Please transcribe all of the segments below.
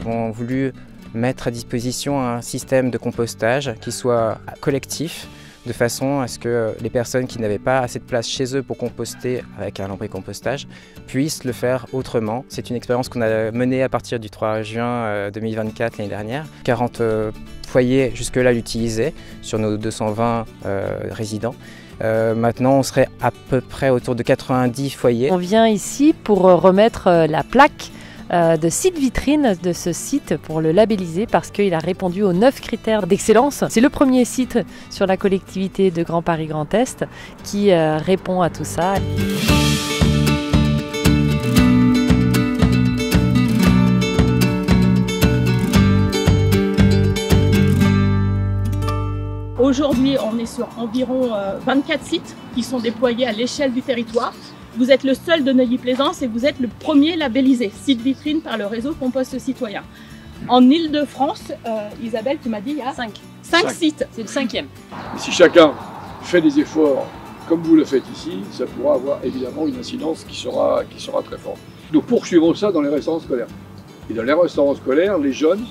avons voulu mettre à disposition un système de compostage qui soit collectif, de façon à ce que les personnes qui n'avaient pas assez de place chez eux pour composter avec un lombricompostage puissent le faire autrement. C'est une expérience qu'on a menée à partir du 3 juin 2024 l'année dernière. 40 foyers jusque-là l'utilisaient sur nos 220 résidents. Maintenant, on serait à peu près autour de 90 foyers. On vient ici pour remettre la plaque de site vitrine de ce site pour le labelliser parce qu'il a répondu aux 9 critères d'excellence. C'est le premier site sur la collectivité de Grand Paris Grand Est qui répond à tout ça. Aujourd'hui, on est sur environ 24 sites qui sont déployés à l'échelle du territoire. Vous êtes le seul de Neuilly-Plaisance et vous êtes le premier labellisé, site vitrine par le réseau Compost Citoyen. En Île-de-France, Isabelle, tu m'as dit, il y a 5 sites. C'est le 5e. Et si chacun fait des efforts comme vous le faites ici, ça pourra avoir évidemment une incidence qui sera très forte. Nous poursuivons ça dans les restaurants scolaires. Et dans les restaurants scolaires, les jeunes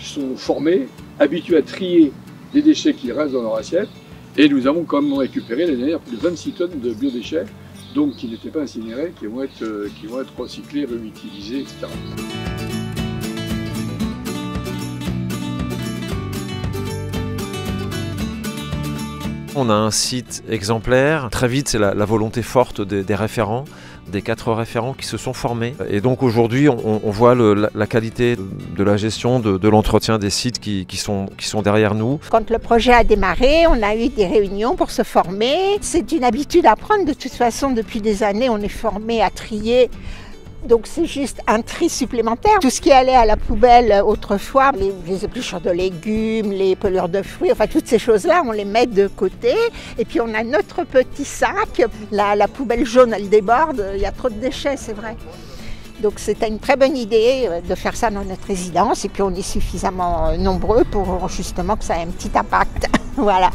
sont formés, habitués à trier les déchets qui restent dans leur assiette. Et nous avons quand même récupéré l'année dernière plus de 26 tonnes de biodéchets, donc qui n'étaient pas incinérés, qui vont être recyclés, réutilisés, etc. On a un site exemplaire. Très vite, c'est la volonté forte des référents, des 4 référents qui se sont formés. Et donc aujourd'hui, on voit la qualité de la gestion, de l'entretien des sites qui sont derrière nous. Quand le projet a démarré, on a eu des réunions pour se former. C'est une habitude à prendre. De toute façon, depuis des années, on est formé à trier. Donc c'est juste un tri supplémentaire. Tout ce qui allait à la poubelle autrefois, les épluchures de légumes, les pelures de fruits, enfin toutes ces choses-là, on les met de côté. Et puis on a notre petit sac. La poubelle jaune, elle déborde, il y a trop de déchets, c'est vrai. Donc c'était une très bonne idée de faire ça dans notre résidence. Et puis on est suffisamment nombreux pour justement que ça ait un petit impact. Voilà.